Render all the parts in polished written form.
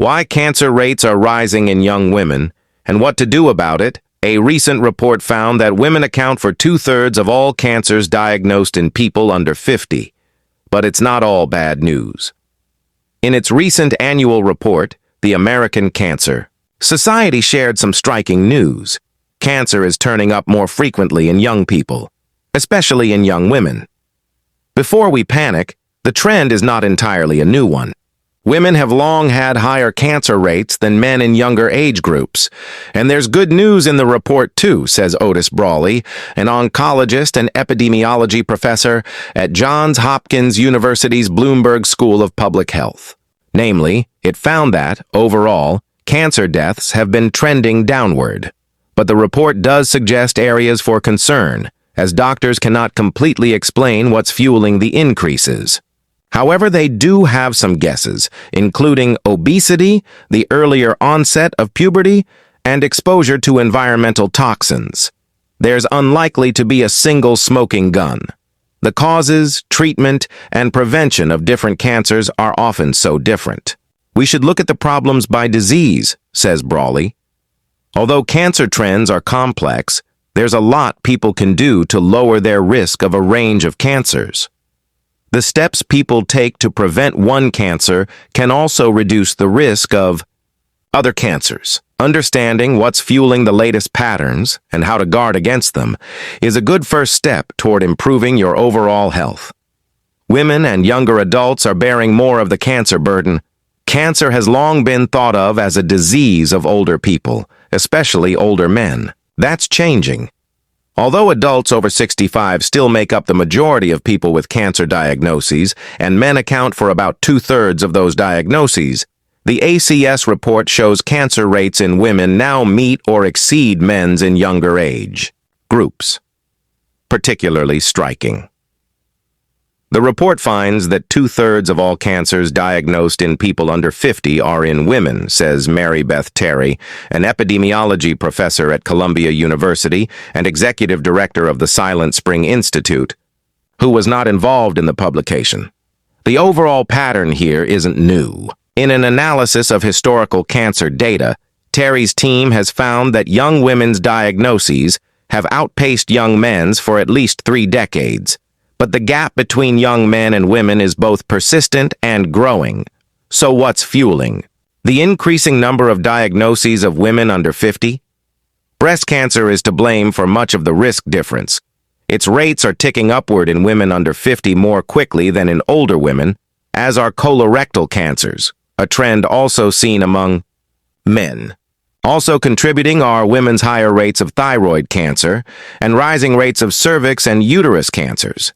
Why cancer rates are rising in young women, and what to do about it. A recent report found that women account for 2/3 of all cancers diagnosed in people under 50. But it's not all bad news. In its recent annual report, the American Cancer Society shared some striking news. Cancer is turning up more frequently in young people, especially in young women. Before we panic, the trend is not entirely a new one. Women have long had higher cancer rates than men in younger age groups. And there's good news in the report too, says Otis Brawley, an oncologist and epidemiology professor at Johns Hopkins University's Bloomberg School of Public Health. Namely, it found that, overall, cancer deaths have been trending downward. But the report does suggest areas for concern, as doctors cannot completely explain what's fueling the increases. However, they do have some guesses, including obesity, the earlier onset of puberty, and exposure to environmental toxins. There's unlikely to be a single smoking gun. The causes, treatment, and prevention of different cancers are often so different. We should look at the problems by disease, says Brawley. Although cancer trends are complex, there's a lot people can do to lower their risk of a range of cancers. The steps people take to prevent one cancer can also reduce the risk of other cancers. Understanding what's fueling the latest patterns and how to guard against them is a good first step toward improving your overall health. Women and younger adults are bearing more of the cancer burden. Cancer has long been thought of as a disease of older people, especially older men. That's changing. Although adults over 65 still make up the majority of people with cancer diagnoses, and men account for about 2/3 of those diagnoses, the ACS report shows cancer rates in women now meet or exceed men's in younger age groups. Particularly striking. The report finds that 2/3 of all cancers diagnosed in people under 50 are in women, says Mary Beth Terry, an epidemiology professor at Columbia University and executive director of the Silent Spring Institute, who was not involved in the publication. The overall pattern here isn't new. In an analysis of historical cancer data, Terry's team has found that young women's diagnoses have outpaced young men's for at least 3 decades. But the gap between young men and women is both persistent and growing. So what's fueling the increasing number of diagnoses of women under 50? Breast cancer is to blame for much of the risk difference. Its rates are ticking upward in women under 50 more quickly than in older women, as are colorectal cancers, a trend also seen among men. Also contributing are women's higher rates of thyroid cancer and rising rates of cervix and uterus cancers.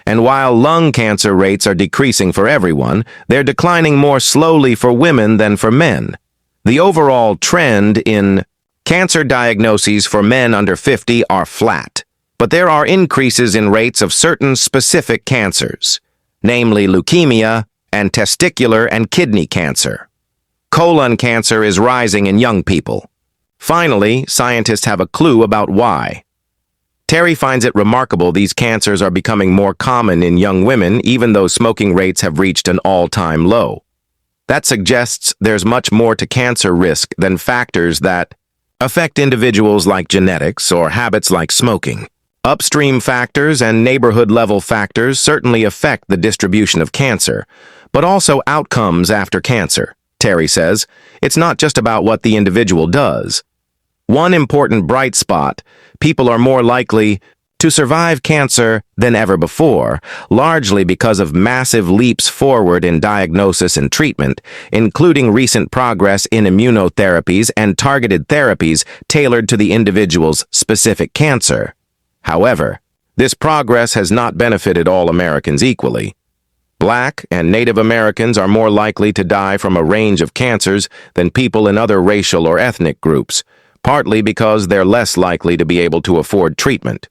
And while lung cancer rates are decreasing for everyone, they're declining more slowly for women than for men. The overall trend in cancer diagnoses for men under 50 are flat, but there are increases in rates of certain specific cancers, namely leukemia and testicular and kidney cancer. Colon cancer is rising in young people. Finally, scientists have a clue about why. Terry finds it remarkable these cancers are becoming more common in young women even though smoking rates have reached an all-time low. That suggests there's much more to cancer risk than factors that affect individuals like genetics or habits like smoking. Upstream factors and neighborhood-level factors certainly affect the distribution of cancer, but also outcomes after cancer. Terry says, it's not just about what the individual does. One important bright spot, people are more likely to survive cancer than ever before, largely because of massive leaps forward in diagnosis and treatment, including recent progress in immunotherapies and targeted therapies tailored to the individual's specific cancer. However, this progress has not benefited all Americans equally. Black and Native Americans are more likely to die from a range of cancers than people in other racial or ethnic groups, partly because they're less likely to be able to afford treatment.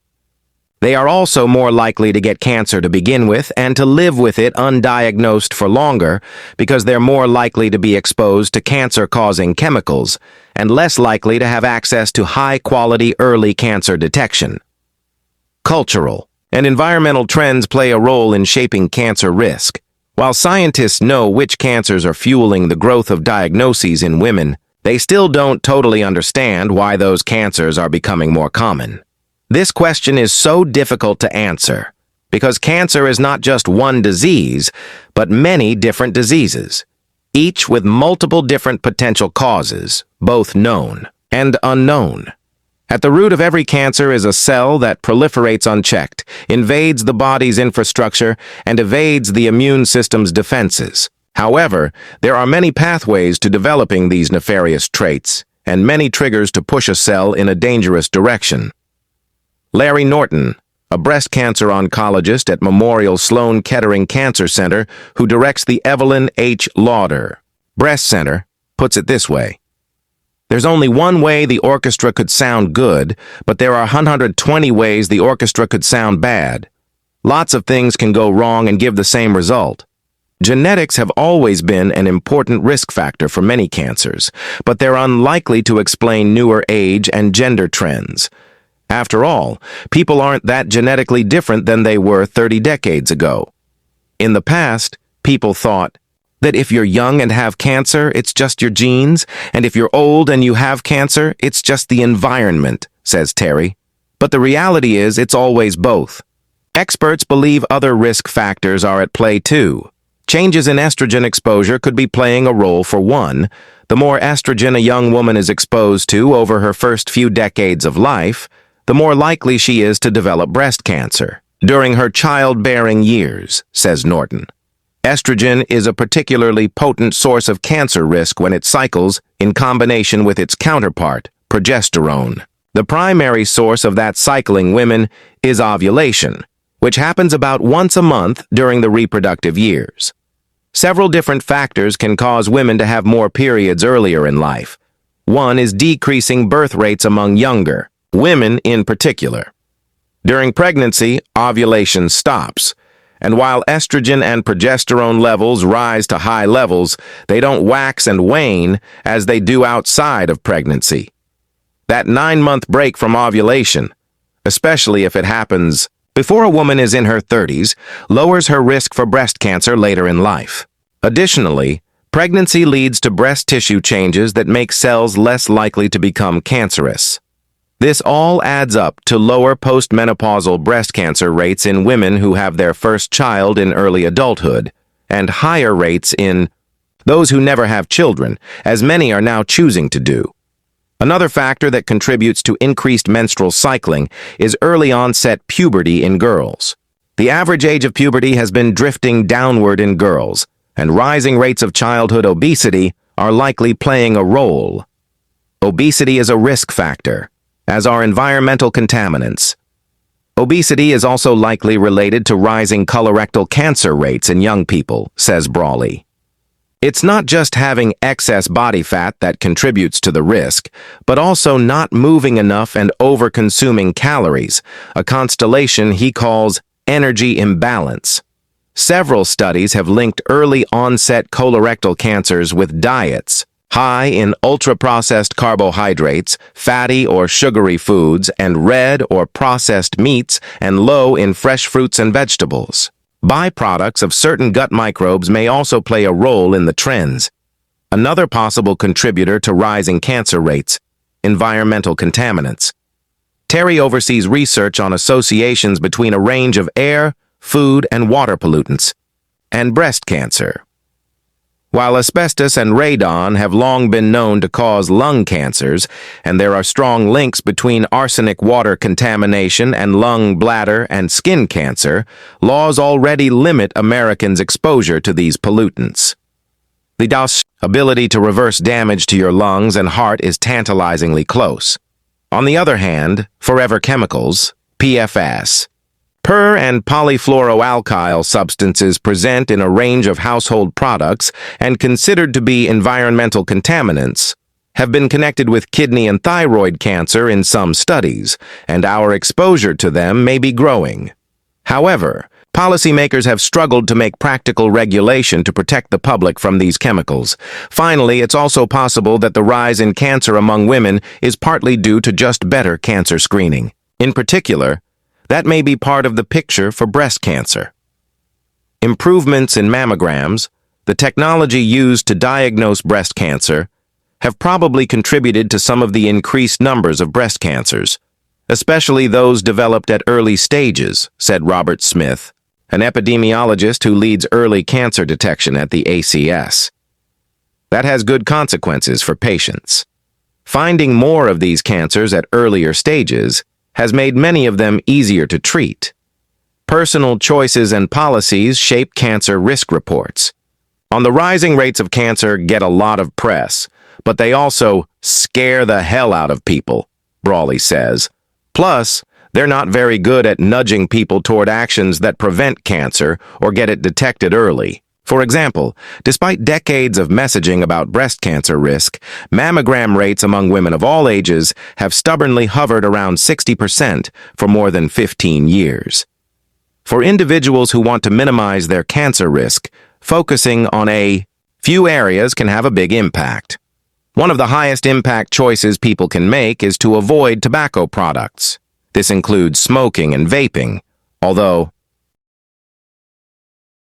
They are also more likely to get cancer to begin with and to live with it undiagnosed for longer because they're more likely to be exposed to cancer-causing chemicals and less likely to have access to high-quality early cancer detection. Cultural and environmental trends play a role in shaping cancer risk. While scientists know which cancers are fueling the growth of diagnoses in women, they still don't totally understand why those cancers are becoming more common. This question is so difficult to answer because cancer is not just one disease, but many different diseases, each with multiple different potential causes, both known and unknown. At the root of every cancer is a cell that proliferates unchecked, invades the body's infrastructure, and evades the immune system's defenses. However, there are many pathways to developing these nefarious traits, and many triggers to push a cell in a dangerous direction. Larry Norton, a breast cancer oncologist at Memorial Sloan Kettering Cancer Center who directs the Evelyn H. Lauder Breast Center, puts it this way. There's only one way the orchestra could sound good, but there are 120 ways the orchestra could sound bad. Lots of things can go wrong and give the same result. Genetics have always been an important risk factor for many cancers, but they're unlikely to explain newer age and gender trends. After all, people aren't that genetically different than they were 30 decades ago. In the past, people thought that if you're young and have cancer, it's just your genes, and if you're old and you have cancer, it's just the environment, says Terry. But the reality is it's always both. Experts believe other risk factors are at play too. Changes in estrogen exposure could be playing a role for one. The more estrogen a young woman is exposed to over her first few decades of life, the more likely she is to develop breast cancer during her childbearing years, says Norton. Estrogen is a particularly potent source of cancer risk when it cycles in combination with its counterpart, progesterone. The primary source of that cycling women is ovulation, which happens about once a month during the reproductive years. Several different factors can cause women to have more periods earlier in life. One is decreasing birth rates among younger women in particular. During pregnancy, ovulation stops, and while estrogen and progesterone levels rise to high levels, they don't wax and wane as they do outside of pregnancy. That 9-month break from ovulation, especially if it happens before a woman is in her 30s, lowers her risk for breast cancer later in life. Additionally, pregnancy leads to breast tissue changes that make cells less likely to become cancerous. This all adds up to lower postmenopausal breast cancer rates in women who have their first child in early adulthood, and higher rates in those who never have children, as many are now choosing to do. Another factor that contributes to increased menstrual cycling is early onset puberty in girls. The average age of puberty has been drifting downward in girls, and rising rates of childhood obesity are likely playing a role. Obesity is a risk factor, as are environmental contaminants. Obesity is also likely related to rising colorectal cancer rates in young people, says Brawley. It's not just having excess body fat that contributes to the risk, but also not moving enough and over-consuming calories, a constellation he calls energy imbalance. Several studies have linked early onset colorectal cancers with diets high in ultra-processed carbohydrates, fatty or sugary foods, and red or processed meats, and low in fresh fruits and vegetables. Byproducts of certain gut microbes may also play a role in the trends. Another possible contributor to rising cancer rates, environmental contaminants. Terry oversees research on associations between a range of air, food, and water pollutants, and breast cancer. While asbestos and radon have long been known to cause lung cancers, and there are strong links between arsenic water contamination and lung, bladder, and skin cancer, laws already limit Americans' exposure to these pollutants. The ability to reverse damage to your lungs and heart is tantalizingly close. On the other hand, forever chemicals, PFAS, per- and polyfluoroalkyl substances present in a range of household products and considered to be environmental contaminants have been connected with kidney and thyroid cancer in some studies, and our exposure to them may be growing. However, policymakers have struggled to make practical regulation to protect the public from these chemicals. Finally, it's also possible that the rise in cancer among women is partly due to just better cancer screening. In particular, that may be part of the picture for breast cancer. Improvements in mammograms, the technology used to diagnose breast cancer, have probably contributed to some of the increased numbers of breast cancers, especially those developed at early stages, said Robert Smith, an epidemiologist who leads early cancer detection at the ACS. That has good consequences for patients. Finding more of these cancers at earlier stages has made many of them easier to treat. Personal choices and policies shape cancer risk reports. On the rising rates of cancer get a lot of press, but they also scare the hell out of people, Brawley says. Plus, they're not very good at nudging people toward actions that prevent cancer or get it detected early. For example, despite decades of messaging about breast cancer risk, mammogram rates among women of all ages have stubbornly hovered around 60% for more than 15 years. For individuals who want to minimize their cancer risk, focusing on a few areas can have a big impact. One of the highest impact choices people can make is to avoid tobacco products. This includes smoking and vaping, although